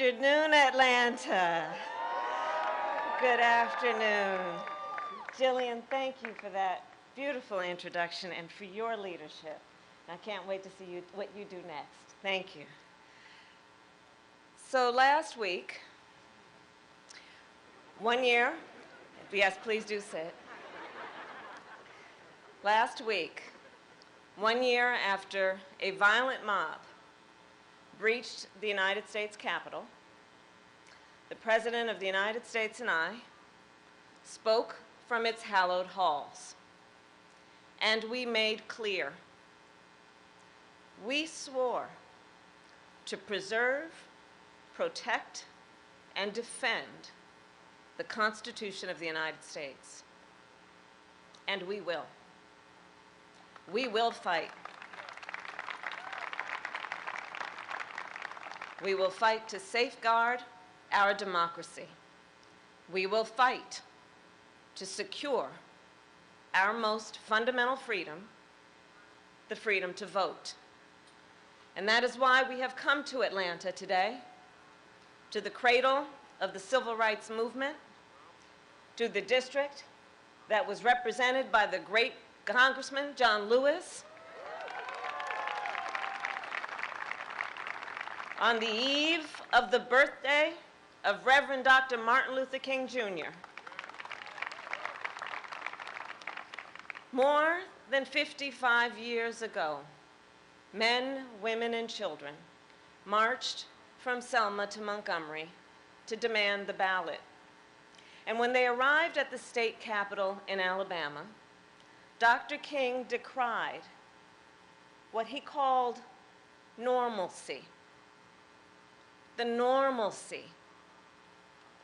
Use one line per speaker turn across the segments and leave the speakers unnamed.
afternoon, Atlanta. Good afternoon. Jillian, thank you for that beautiful introduction and for your leadership. I can't wait to see what you do next. Thank you. So last week, 1 year, yes, please do sit. Last week, 1 year after a violent mob breached the United States Capitol, the President of the United States and I spoke from its hallowed halls, and we made clear, we swore to preserve, protect, and defend the Constitution of the United States. And we will. We will fight. We will fight to safeguard our democracy. We will fight to secure our most fundamental freedom, the freedom to vote. And that is why we have come to Atlanta today, to the cradle of the civil rights movement, to the district that was represented by the great Congressman John Lewis, on the eve of the birthday of Reverend Dr. Martin Luther King, Jr. More than 55 years ago, men, women, and children marched from Selma to Montgomery to demand the ballot. And when they arrived at the state capitol in Alabama, Dr. King decried what he called normalcy. The normalcy,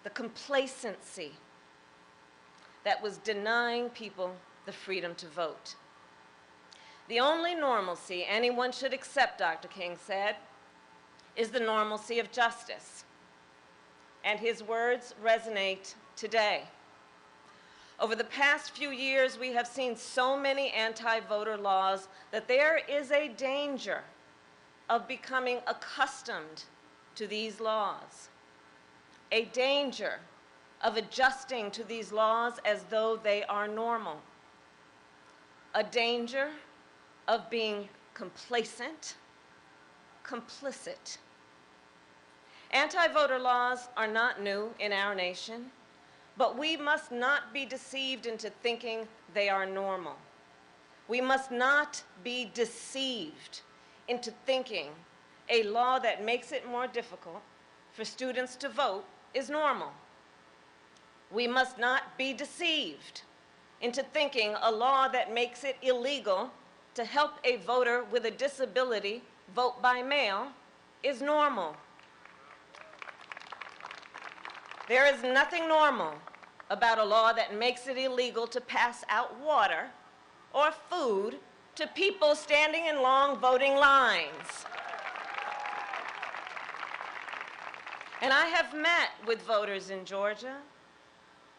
the complacency that was denying people the freedom to vote. The only normalcy anyone should accept, Dr. King said, is the normalcy of justice. And his words resonate today. Over the past few years, we have seen so many anti-voter laws that there is a danger of becoming accustomed to these laws, a danger of adjusting to these laws as though they are normal, a danger of being complacent, complicit. Anti-voter laws are not new in our nation, but we must not be deceived into thinking they are normal. We must not be deceived into thinking a law that makes it more difficult for students to vote is normal. We must not be deceived into thinking a law that makes it illegal to help a voter with a disability vote by mail is normal. There is nothing normal about a law that makes it illegal to pass out water or food to people standing in long voting lines. And I have met with voters in Georgia.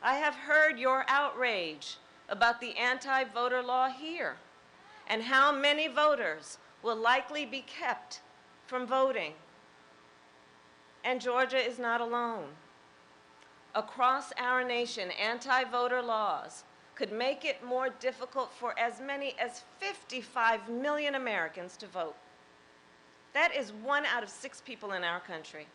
I have heard your outrage about the anti-voter law here and how many voters will likely be kept from voting. And Georgia is not alone. Across our nation, anti-voter laws could make it more difficult for as many as 55 million Americans to vote. That is 1 out of 6 people in our country.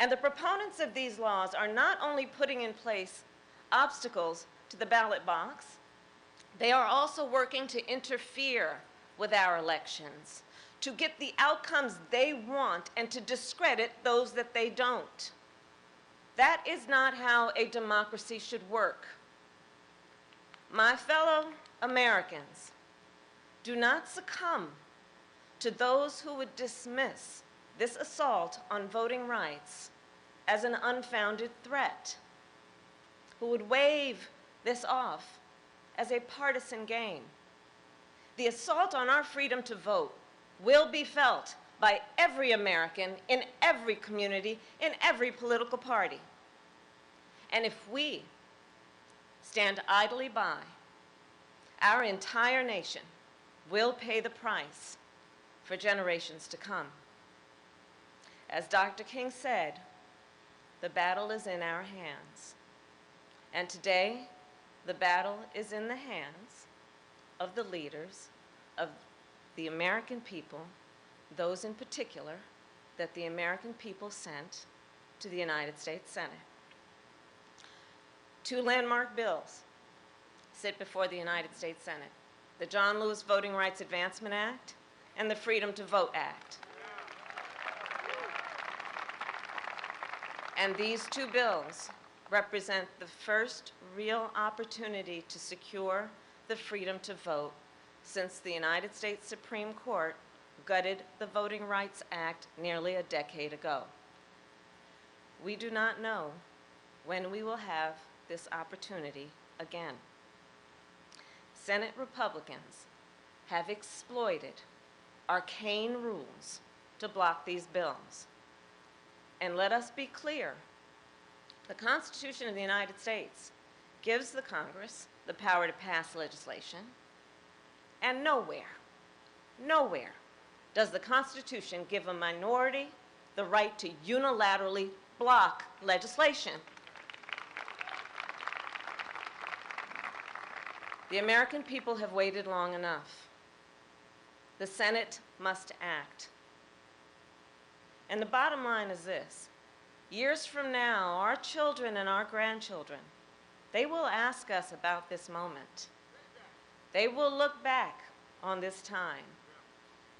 And the proponents of these laws are not only putting in place obstacles to the ballot box, they are also working to interfere with our elections, to get the outcomes they want and to discredit those that they don't. That is not how a democracy should work. My fellow Americans, do not succumb to those who would dismiss this assault on voting rights as an unfounded threat, who would wave this off as a partisan game. The assault on our freedom to vote will be felt by every American in every community, in every political party. And if we stand idly by, our entire nation will pay the price for generations to come. As Dr. King said, the battle is in our hands. And today, the battle is in the hands of the leaders of the American people, those in particular that the American people sent to the United States Senate. Two landmark bills sit before the United States Senate: the John Lewis Voting Rights Advancement Act and the Freedom to Vote Act. And these two bills represent the first real opportunity to secure the freedom to vote since the United States Supreme Court gutted the Voting Rights Act nearly a decade ago. We do not know when we will have this opportunity again. Senate Republicans have exploited arcane rules to block these bills. And let us be clear, the Constitution of the United States gives the Congress the power to pass legislation, and nowhere does the Constitution give a minority the right to unilaterally block legislation. The American people have waited long enough. The Senate must act. And the bottom line is this: years from now, our children and our grandchildren, they will ask us about this moment. They will look back on this time,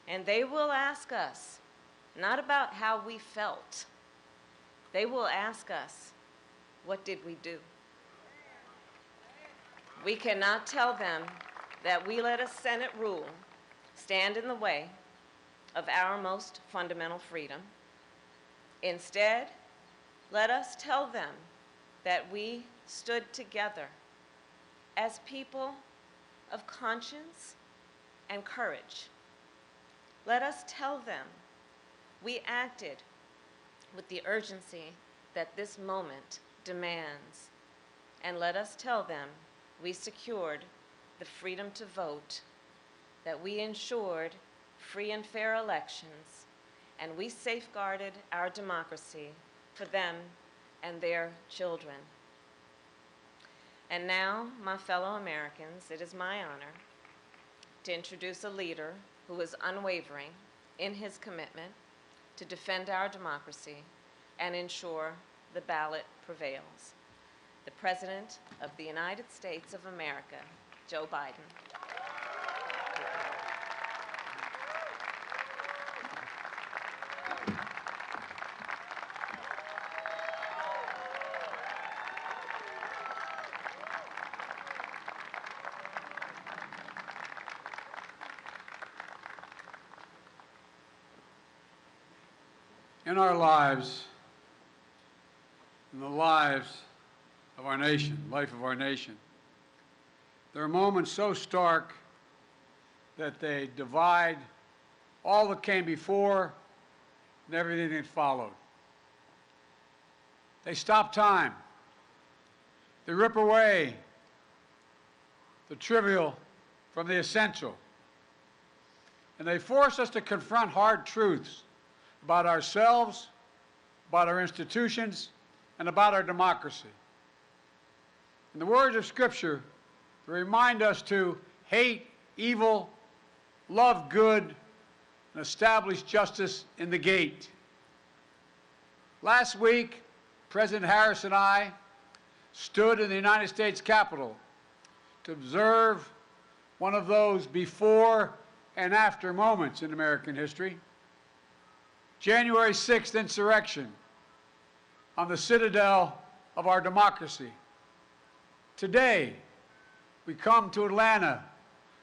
and they will ask us not about how we felt. They will ask us, what did we do? We cannot tell them that we let a Senate rule stand in the way of our most fundamental freedom. Instead, let us tell them that we stood together as people of conscience and courage. Let us tell them we acted with the urgency that this moment demands. And let us tell them we secured the freedom to vote, that we ensured free and fair elections, and we safeguarded our democracy for them and their children. And now, my fellow Americans, it is my honor to introduce a leader who is unwavering in his commitment to defend our democracy and ensure the ballot prevails. The President of the United States of America, Joe Biden.
In our lives, in the lives of our nation, life of our nation, there are moments so stark that they divide all that came before and everything that followed. They stop time. They rip away the trivial from the essential. And they force us to confront hard truths about ourselves, about our institutions, and about our democracy. In the words of Scripture, they remind us to hate evil, love good, and establish justice in the gate. Last week, President Harris and I stood in the United States Capitol to observe one of those before and after moments in American history. January 6th insurrection on the citadel of our democracy. Today, we come to Atlanta,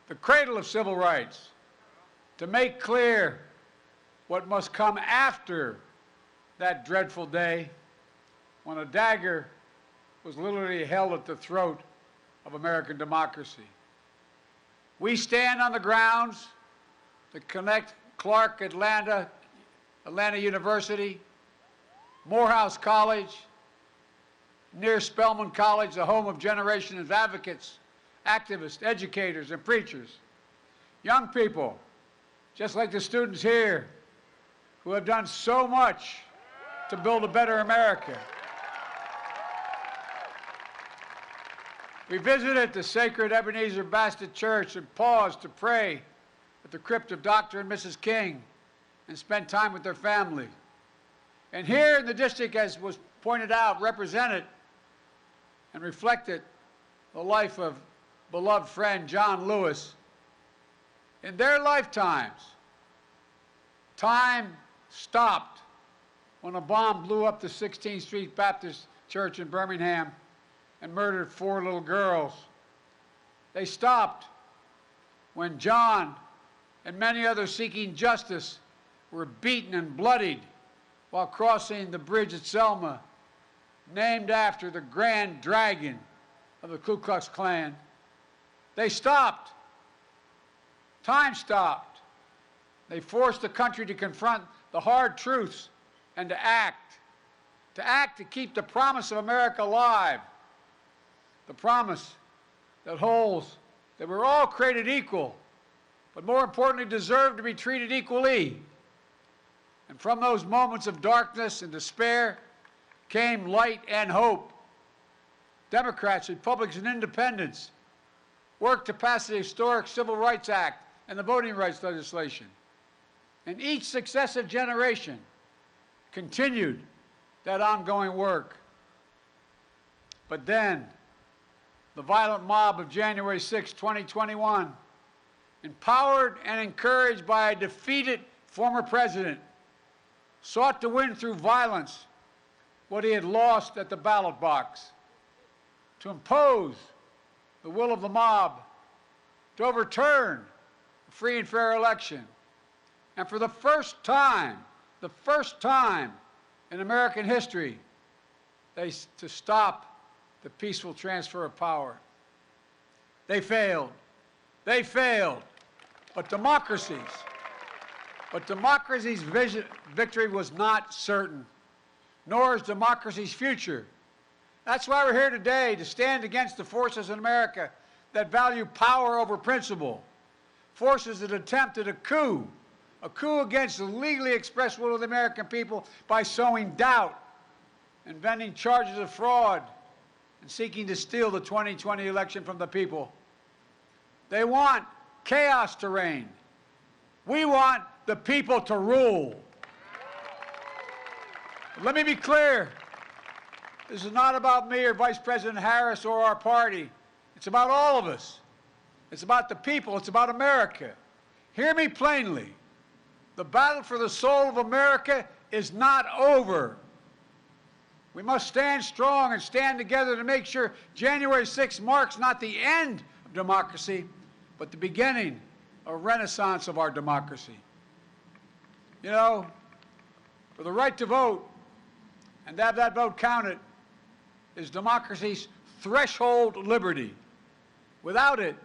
the cradle of civil rights, to make clear what must come after that dreadful day when a dagger was literally held at the throat of American democracy. We stand on the grounds that connect Clark, Atlanta University, Morehouse College, near Spelman College, the home of generations of advocates, activists, educators, and preachers. Young people, just like the students here, who have done so much to build a better America. We visited the sacred Ebenezer Baptist Church and paused to pray at the crypt of Dr. and Mrs. King and spent time with their family. And here in the district, as was pointed out, represented and reflected the life of beloved friend John Lewis. In their lifetimes, time stopped when a bomb blew up the 16th Street Baptist Church in Birmingham and murdered 4 little girls. They stopped when John and many others seeking justice were beaten and bloodied while crossing the bridge at Selma, named after the Grand Dragon of the Ku Klux Klan. They stopped. Time stopped. They forced the country to confront the hard truths and to act to keep the promise of America alive, the promise that holds that we're all created equal, but more importantly, deserve to be treated equally. And from those moments of darkness and despair came light and hope. Democrats, Republicans, and Independents worked to pass the historic Civil Rights Act and the voting rights legislation. And each successive generation continued that ongoing work. But then, the violent mob of January 6, 2021, empowered and encouraged by a defeated former president, sought to win through violence what he had lost at the ballot box, to impose the will of the mob, to overturn a free and fair election, and for the first time in American history, to stop the peaceful transfer of power. They failed. They failed. But democracy's victory was not certain, nor is democracy's future. That's why we're here today, to stand against the forces in America that value power over principle, forces that attempted a coup against the legally expressed will of the American people by sowing doubt, inventing charges of fraud, and seeking to steal the 2020 election from the people. They want chaos to reign. We want the people to rule. Let me be clear. This is not about me or Vice President Harris or our party. It's about all of us. It's about the people. It's about America. Hear me plainly. The battle for the soul of America is not over. We must stand strong and stand together to make sure January 6th marks not the end of democracy, but the beginning of a renaissance of our democracy. You know, for the right to vote and to have that vote counted is democracy's threshold liberty. Without it,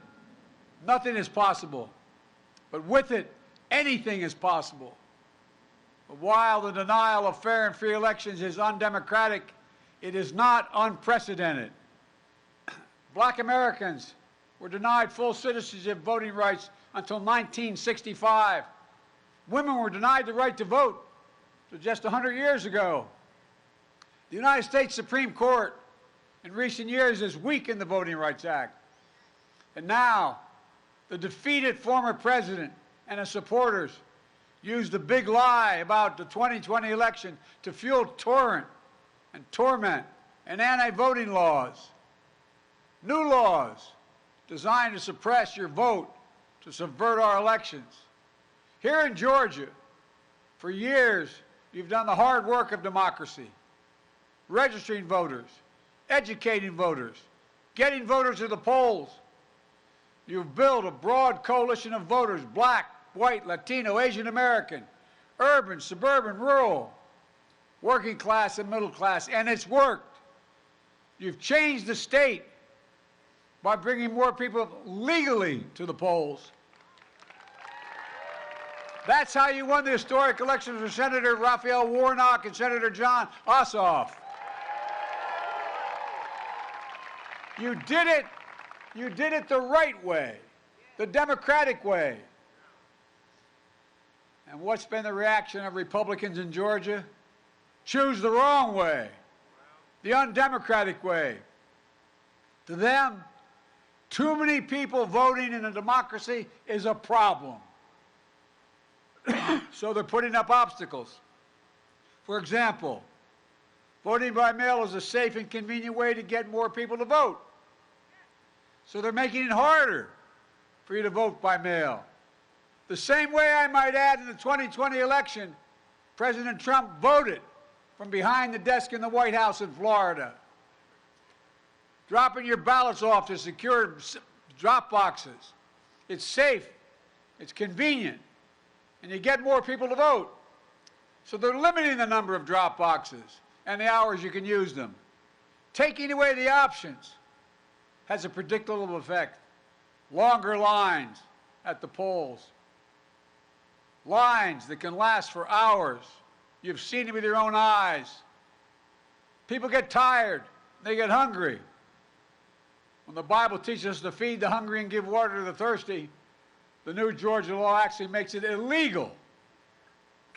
nothing is possible. But with it, anything is possible. But while the denial of fair and free elections is undemocratic, it is not unprecedented. Black Americans were denied full citizenship voting rights until 1965. Women were denied the right to vote just 100 years ago. The United States Supreme Court in recent years has weakened the Voting Rights Act. And now, the defeated former president and his supporters used the big lie about the 2020 election to fuel torment and anti-voting laws. New laws designed to suppress your vote, to subvert our elections. Here in Georgia, for years, you've done the hard work of democracy, registering voters, educating voters, getting voters to the polls. You've built a broad coalition of voters, black, white, Latino, Asian American, urban, suburban, rural, working class and middle class, and it's worked. You've changed the state by bringing more people legally to the polls. That's how you won the historic elections for Senator Raphael Warnock and Senator John Ossoff. You did it the right way, the democratic way. And what's been the reaction of Republicans in Georgia? Choose the wrong way, the undemocratic way. To them, too many people voting in a democracy is a problem. So they're putting up obstacles. For example, voting by mail is a safe and convenient way to get more people to vote. So they're making it harder for you to vote by mail. The same way, I might add, in the 2020 election, President Trump voted from behind the desk in the White House in Florida, dropping your ballots off to secure drop boxes. It's safe, it's convenient, and you get more people to vote. So they're limiting the number of drop boxes and the hours you can use them. Taking away the options has a predictable effect. Longer lines at the polls. Lines that can last for hours. You've seen it with your own eyes. People get tired. They get hungry. When the Bible teaches us to feed the hungry and give water to the thirsty, the new Georgia law actually makes it illegal.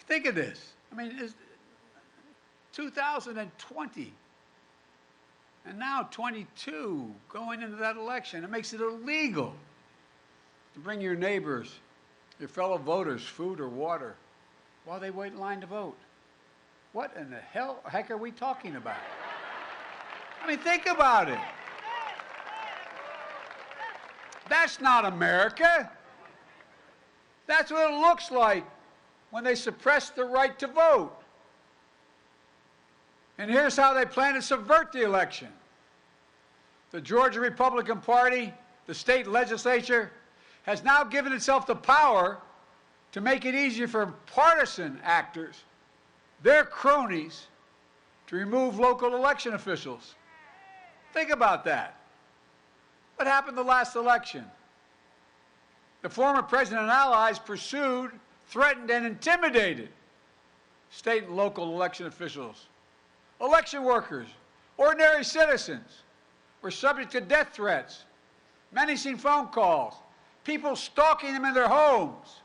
Think of this. I mean, it's 2020, and now 22 going into that election. It makes it illegal to bring your neighbors, your fellow voters, food or water while they wait in line to vote. What in the heck are we talking about? I mean, think about it. That's not America. That's what it looks like when they suppress the right to vote. And here's how they plan to subvert the election. The Georgia Republican Party, the state legislature, has now given itself the power to make it easier for partisan actors, their cronies, to remove local election officials. Think about that. What happened the last election? The former president and allies pursued, threatened, and intimidated state and local election officials. Election workers, ordinary citizens, were subject to death threats, menacing phone calls, people stalking them in their homes.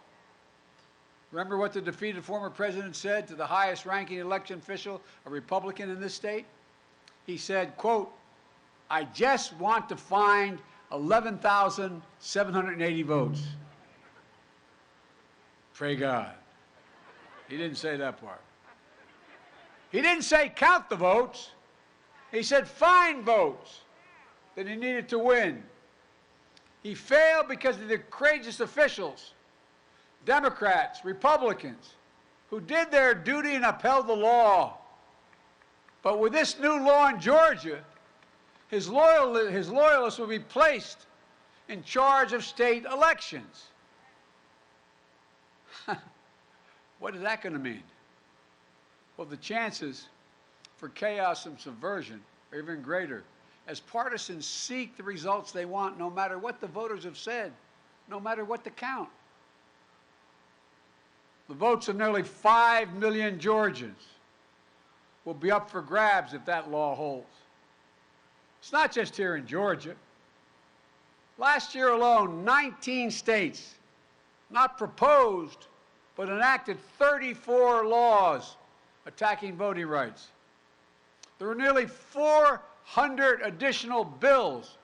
Remember what the defeated former president said to the highest-ranking election official, a Republican in this state? He said, quote, "I just want to find 11,780 votes." Pray God. He didn't say that part. He didn't say count the votes. He said find votes that he needed to win. He failed because of the courageous officials, Democrats, Republicans, who did their duty and upheld the law. But with this new law in Georgia, his loyalists will be placed in charge of state elections. What is that going to mean? Well, the chances for chaos and subversion are even greater as partisans seek the results they want no matter what the voters have said, no matter what the count. The votes of nearly 5 million Georgians will be up for grabs if that law holds. It's not just here in Georgia. Last year alone, 19 states not proposed but enacted 34 laws attacking voting rights. There were nearly 400 additional bills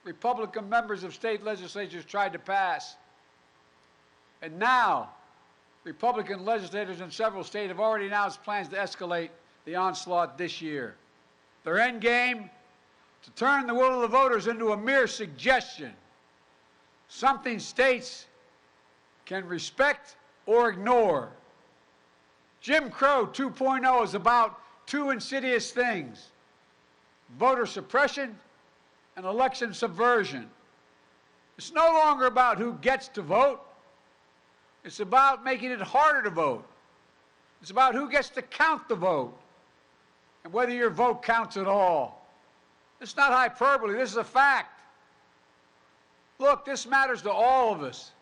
Republican members of state legislatures tried to pass. And now, Republican legislators in several states have already announced plans to escalate the onslaught this year. Their end game? To turn the will of the voters into a mere suggestion, something states can respect or ignore. Jim Crow 2.0 is about two insidious things: voter suppression and election subversion. It's no longer about who gets to vote. It's about making it harder to vote. It's about who gets to count the vote and whether your vote counts at all. It's not hyperbole. This is a fact. Look, this matters to all of us.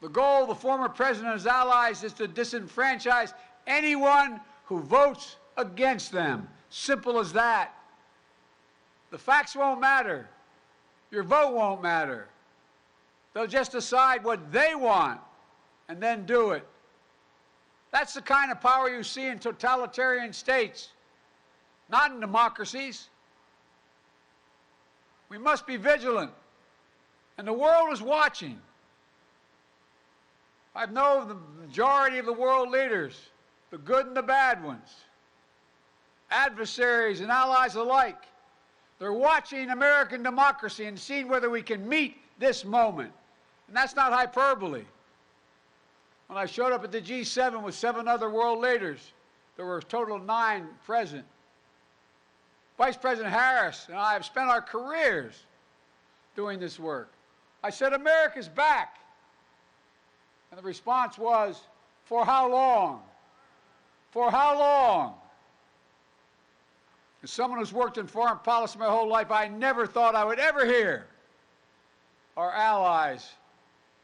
The goal of the former president and his allies is to disenfranchise anyone who votes against them. Simple as that. The facts won't matter. Your vote won't matter. They'll just decide what they want and then do it. That's the kind of power you see in totalitarian states, not in democracies. We must be vigilant, and the world is watching. I know the majority of the world leaders, the good and the bad ones, adversaries and allies alike. They're watching American democracy and seeing whether we can meet this moment. And that's not hyperbole. When I showed up at the G7 with 7 other world leaders, there were a total of 9 present. Vice President Harris and I have spent our careers doing this work. I said, America's back. And the response was, for how long? For how long? As someone who's worked in foreign policy my whole life, I never thought I would ever hear our allies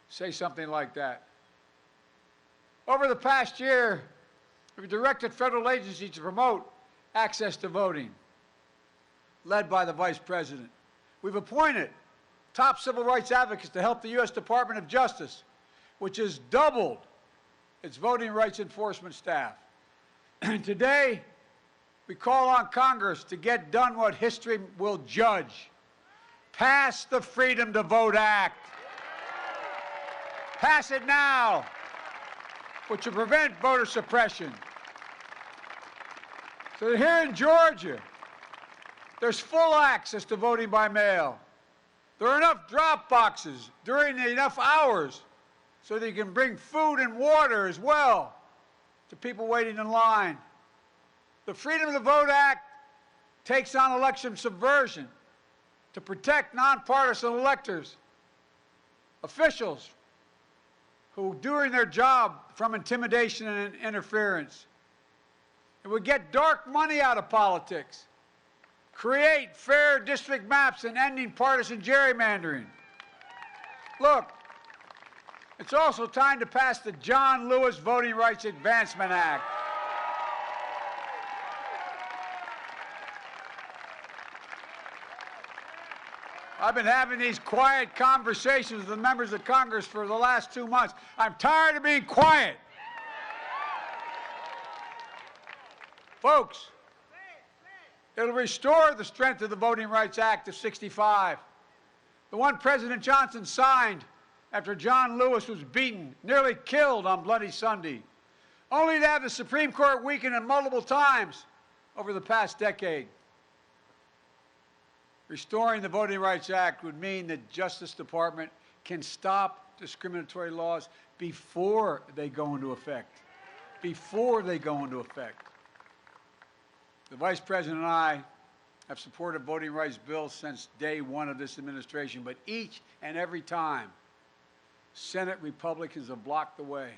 say something like that. Over the past year, we've directed federal agencies to promote access to voting, led by the Vice President. We've appointed top civil rights advocates to help the U.S. Department of Justice, which has doubled its voting rights enforcement staff. And today, we call on Congress to get done what history will judge. Pass the Freedom to Vote Act. Pass it now, which will prevent voter suppression. So here in Georgia, there's full access to voting by mail. There are enough drop boxes during enough hours so that you can bring food and water as well to people waiting in line. The Freedom to Vote Act takes on election subversion to protect nonpartisan electors, officials who are doing their job from intimidation and interference. It would get dark money out of politics, create fair district maps, and ending partisan gerrymandering. Look, it's also time to pass the John Lewis Voting Rights Advancement Act. I've been having these quiet conversations with the members of Congress for the last 2 months. I'm tired of being quiet. Folks, it'll restore the strength of the Voting Rights Act of '65, the one President Johnson signed after John Lewis was beaten, nearly killed on Bloody Sunday, only to have the Supreme Court weakened it multiple times over the past decade. Restoring the Voting Rights Act would mean that Justice Department can stop discriminatory laws before they go into effect. Before they go into effect. The Vice President and I have supported voting rights bills since day one of this administration, but each and every time, Senate Republicans have blocked the way.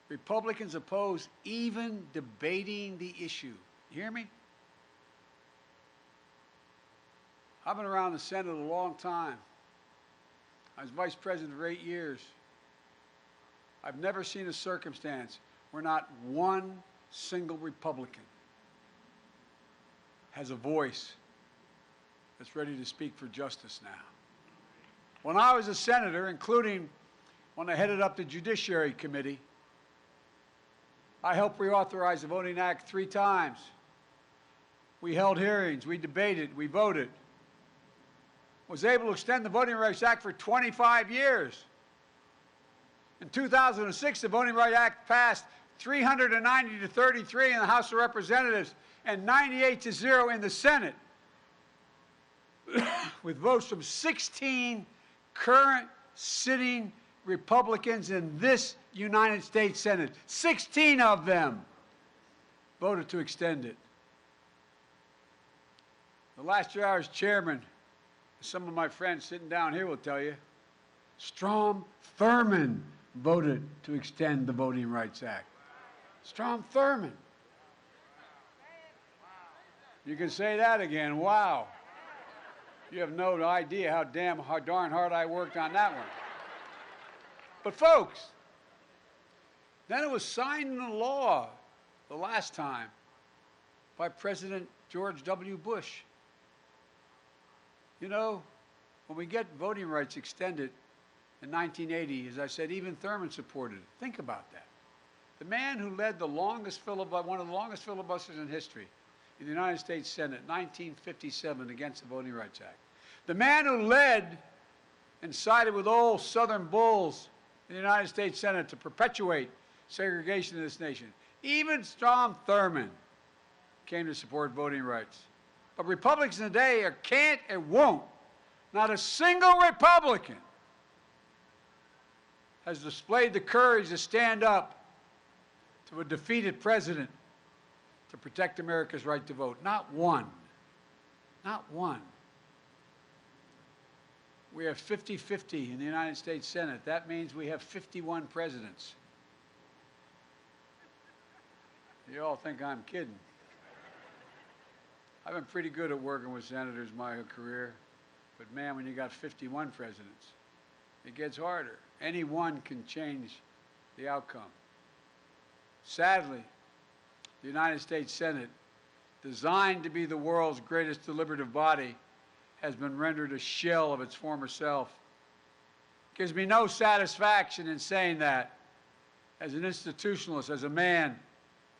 Republicans oppose even debating the issue. You hear me? I've been around the Senate a long time. I was Vice President for 8 years. I've never seen a circumstance where not one single Republican has a voice that's ready to speak for justice now. When I was a senator, including when I headed up the Judiciary Committee, I helped reauthorize the Voting Act 3 times. We held hearings, we debated, we voted. Was able to extend the Voting Rights Act for 25 years. In 2006, the Voting Rights Act passed 390 to 33 in the House of Representatives and 98 to 0 in the Senate, with votes from 16 current sitting Republicans in this United States Senate. 16 of them voted to extend it. The last year I was chairman, some of my friends sitting down here will tell you, Strom Thurmond voted to extend the Voting Rights Act. Strom Thurmond. You can say that again. Wow. You have no idea how darn hard I worked on that one. But folks, then it was signed into law the last time by President George W. Bush. You know, when we get voting rights extended in 1980, as I said, even Thurmond supported it. Think about that. The man who led one of the longest filibusters in history in the United States Senate, 1957, against the Voting Rights Act. The man who led and sided with old Southern bulls in the United States Senate to perpetuate segregation in this nation. Even Strom Thurmond came to support voting rights. But Republicans today can't and won't. Not a single Republican has displayed the courage to stand up to a defeated president to protect America's right to vote. Not one. Not one. We have 50-50 in the United States Senate. That means we have 51 presidents. You all think I'm kidding. I've been pretty good at working with senators my career, but man, when you got 51 presidents, it gets harder. Any one can change the outcome. Sadly, the United States Senate, designed to be the world's greatest deliberative body, has been rendered a shell of its former self. It gives me no satisfaction in saying that as an institutionalist, as a man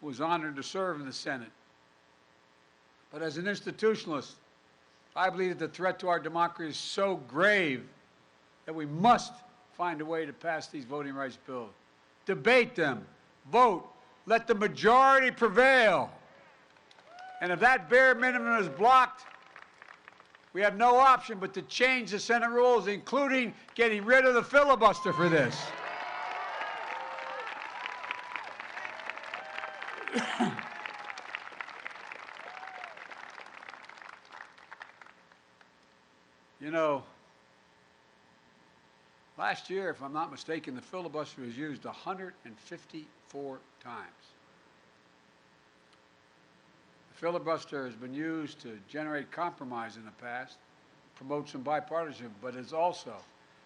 who was honored to serve in the Senate. But as an institutionalist, I believe that the threat to our democracy is so grave that we must find a way to pass these voting rights bills. Debate them, vote, let the majority prevail. And if that bare minimum is blocked, we have no option but to change the Senate rules, including getting rid of the filibuster for this. You know, last year, if I'm not mistaken, the filibuster was used 154 times. The filibuster has been used to generate compromise in the past, promote some bipartisanship, but is also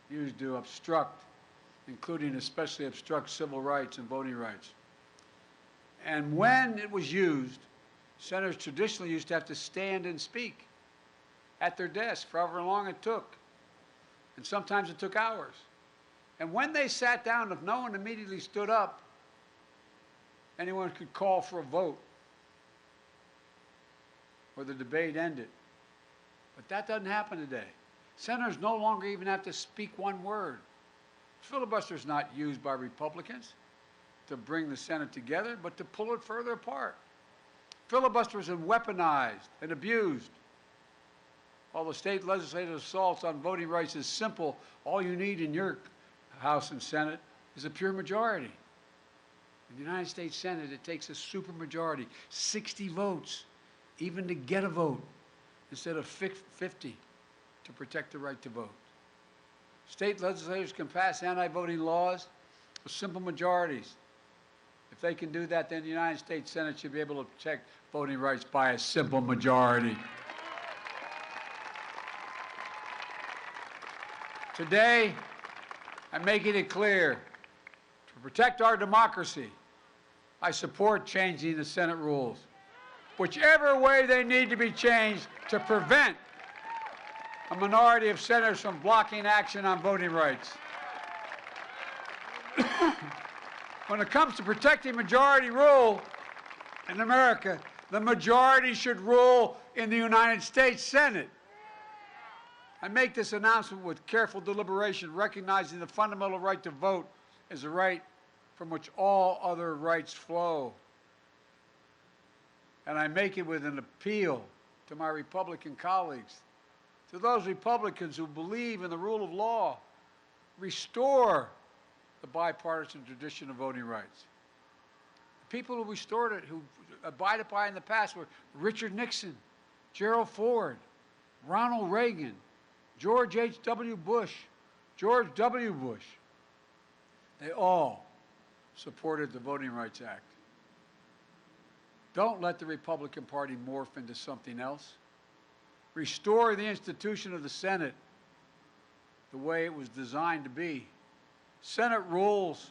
used to obstruct, including especially obstruct civil rights and voting rights. And when it was used, senators traditionally used to have to stand and speak at their desk for however long it took. And sometimes it took hours. And when they sat down, if no one immediately stood up, anyone could call for a vote or the debate ended. But that doesn't happen today. Senators no longer even have to speak one word. Filibuster is not used by Republicans to bring the Senate together, but to pull it further apart. Filibuster is weaponized and abused. While the state legislative assaults on voting rights is simple, all you need in your House and Senate is a pure majority. In the United States Senate, it takes a supermajority, 60 votes, even to get a vote, instead of 50 to protect the right to vote. State legislators can pass anti-voting laws with simple majorities. If they can do that, then the United States Senate should be able to protect voting rights by a simple majority. Today, I'm making it clear, to protect our democracy, I support changing the Senate rules, whichever way they need to be changed to prevent a minority of senators from blocking action on voting rights. When it comes to protecting majority rule in America, the majority should rule in the United States Senate. I make this announcement with careful deliberation, recognizing the fundamental right to vote is a right from which all other rights flow. And I make it with an appeal to my Republican colleagues, to those Republicans who believe in the rule of law, restore the bipartisan tradition of voting rights. The people who restored it, who abided by it in the past were Richard Nixon, Gerald Ford, Ronald Reagan, George H.W. Bush, George W. Bush. They all supported the Voting Rights Act. Don't let the Republican Party morph into something else. Restore the institution of the Senate the way it was designed to be. Senate rules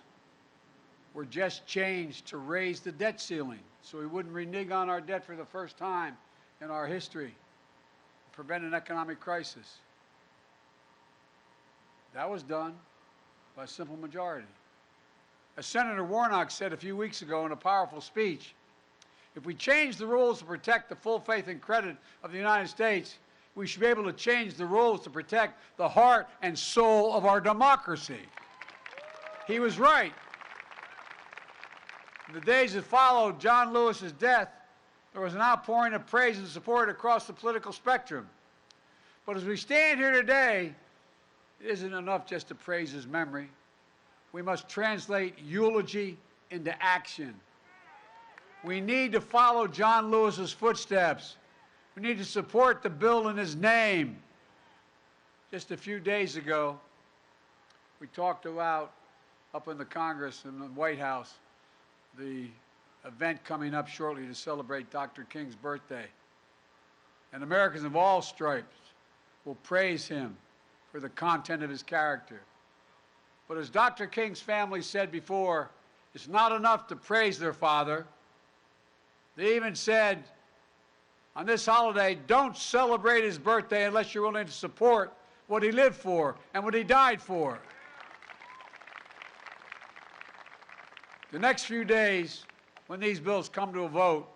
were just changed to raise the debt ceiling so we wouldn't renege on our debt for the first time in our history, prevent an economic crisis. That was done by a simple majority. As Senator Warnock said a few weeks ago in a powerful speech, if we change the rules to protect the full faith and credit of the United States, we should be able to change the rules to protect the heart and soul of our democracy. He was right. In the days that followed John Lewis's death, there was an outpouring of praise and support across the political spectrum. But as we stand here today, it isn't enough just to praise his memory. We must translate eulogy into action. We need to follow John Lewis's footsteps. We need to support the bill in his name. Just a few days ago, we talked about, up in the Congress and the White House, the event coming up shortly to celebrate Dr. King's birthday. And Americans of all stripes will praise him for the content of his character. But as Dr. King's family said before, it's not enough to praise their father. They even said, on this holiday, don't celebrate his birthday unless you're willing to support what he lived for and what he died for. The next few days, when these bills come to a vote,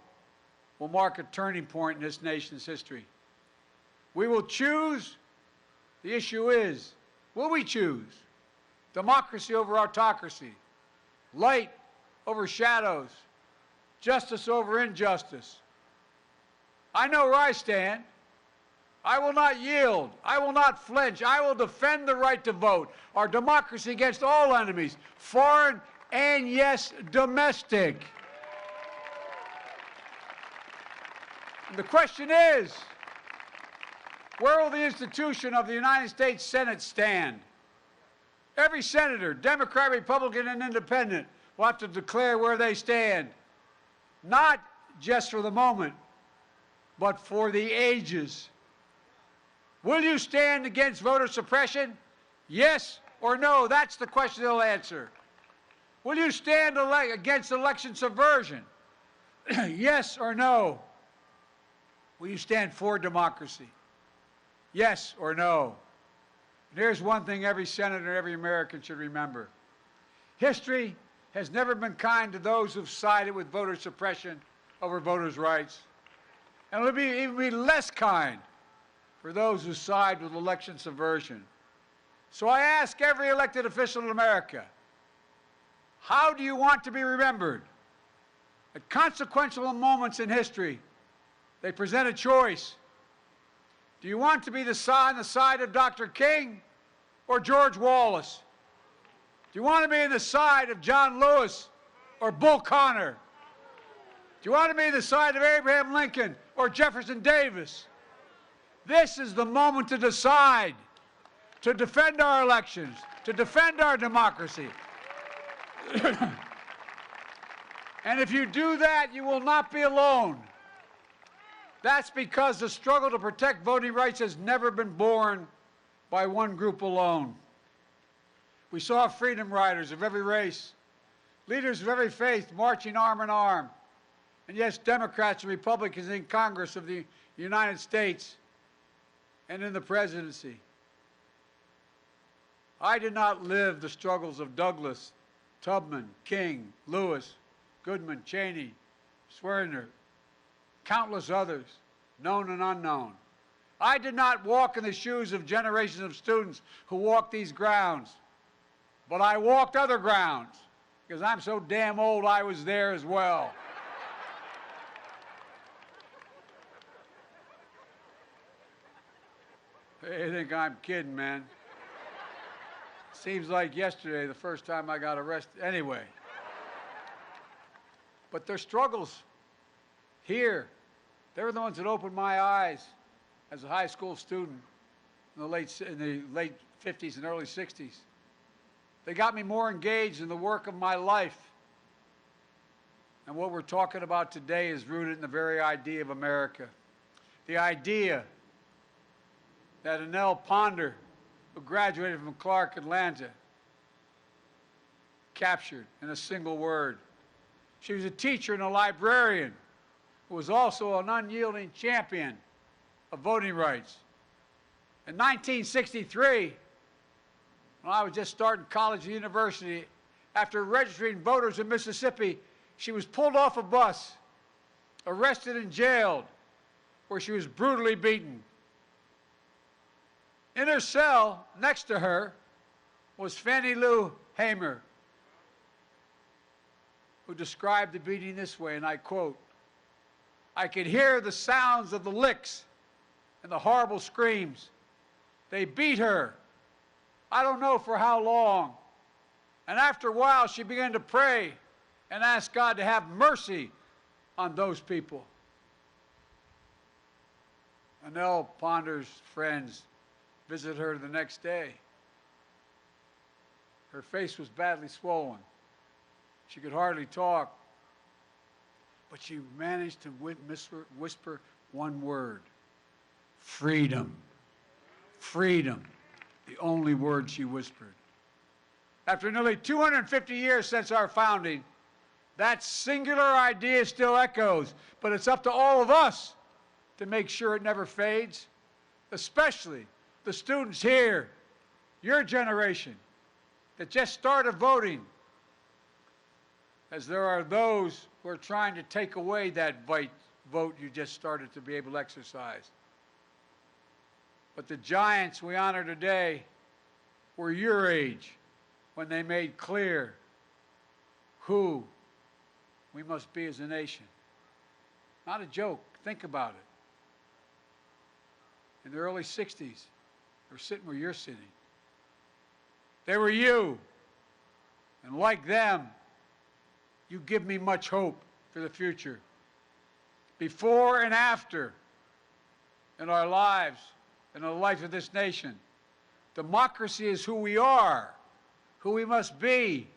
will mark a turning point in this nation's history. We will choose. The issue is, will we choose democracy over autocracy, light over shadows, justice over injustice? I know where I stand. I will not yield. I will not flinch. I will defend the right to vote, our democracy against all enemies, foreign and, yes, domestic. And the question is, where will the institution of the United States Senate stand? Every senator, Democrat, Republican, and Independent, will have to declare where they stand, not just for the moment, but for the ages. Will you stand against voter suppression? Yes or no? That's the question they'll answer. Will you stand against election subversion? Yes or no? Will you stand for democracy? Yes or no? And here's one thing every senator and every American should remember. History has never been kind to those who've sided with voter suppression over voters' rights. And it'll even be less kind for those who side with election subversion. So I ask every elected official in America, how do you want to be remembered? At consequential moments in history, they present a choice. Do you want to be on the side of Dr. King or George Wallace? Do you want to be on the side of John Lewis or Bull Connor? Do you want to be on the side of Abraham Lincoln or Jefferson Davis? This is the moment to decide, to defend our elections, to defend our democracy. And if you do that, you will not be alone. That's because the struggle to protect voting rights has never been born by one group alone. We saw freedom riders of every race, leaders of every faith marching arm in arm, and yes, Democrats and Republicans in Congress of the United States and in the presidency. I did not live the struggles of Douglas, Tubman, King, Lewis, Goodman, Cheney, Swerner, countless others, known and unknown. I did not walk in the shoes of generations of students who walked these grounds, but I walked other grounds because I'm so damn old I was there as well. They think I'm kidding, man. Seems like yesterday, the first time I got arrested. Anyway. But their struggles here, they were the ones that opened my eyes as a high school student in the late 50s and early 60s. They got me more engaged in the work of my life. And what we're talking about today is rooted in the very idea of America. The idea that Annelle Ponder, who graduated from Clark Atlanta, captured in a single word. She was a teacher and a librarian who was also an unyielding champion of voting rights. In 1963, when I was just starting college and university after registering voters in Mississippi, she was pulled off a bus, arrested and jailed, where she was brutally beaten. In her cell, next to her, was Fannie Lou Hamer, who described the beating this way, and I quote, "I could hear the sounds of the licks and the horrible screams. They beat her. I don't know for how long. And after a while, she began to pray and ask God to have mercy on those people." Annelle Ponder's friends visited her the next day. Her face was badly swollen. She could hardly talk, but she managed to whisper one word: freedom. Freedom, the only word she whispered. After nearly 250 years since our founding, that singular idea still echoes, but it's up to all of us to make sure it never fades, especially the students here, your generation, that just started voting, as there are those who are trying to take away that vote you just started to be able to exercise. But the giants we honor today were your age when they made clear who we must be as a nation. Not a joke. Think about it. In the early 60s, they were sitting where you're sitting. They were you. And like them, you give me much hope for the future. Before and after in our lives, in the life of this nation, democracy is who we are, who we must be,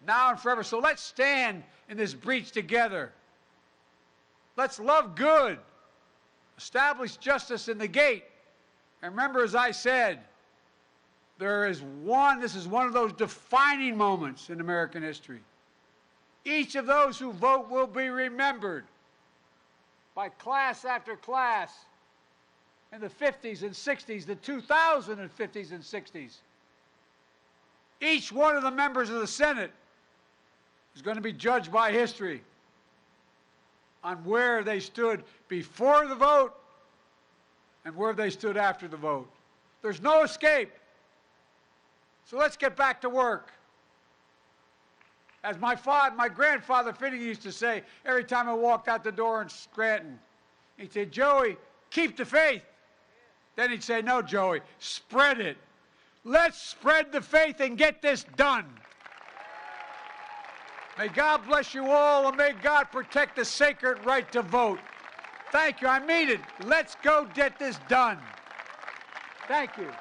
now and forever. So let's stand in this breach together. Let's love good, establish justice in the gate. And remember, as I said, this is one of those defining moments in American history. Each of those who vote will be remembered by class after class in the 50s and 60s, the 2050s and 60s. Each one of the members of the Senate is going to be judged by history on where they stood before the vote and where they stood after the vote. There's no escape. So let's get back to work. As my grandfather Finnegan used to say every time I walked out the door in Scranton, he'd say, "Joey, keep the faith." Then he'd say, "No, Joey, spread it. Let's spread the faith and get this done." May God bless you all, and may God protect the sacred right to vote. Thank you. I mean it. Let's go get this done. Thank you.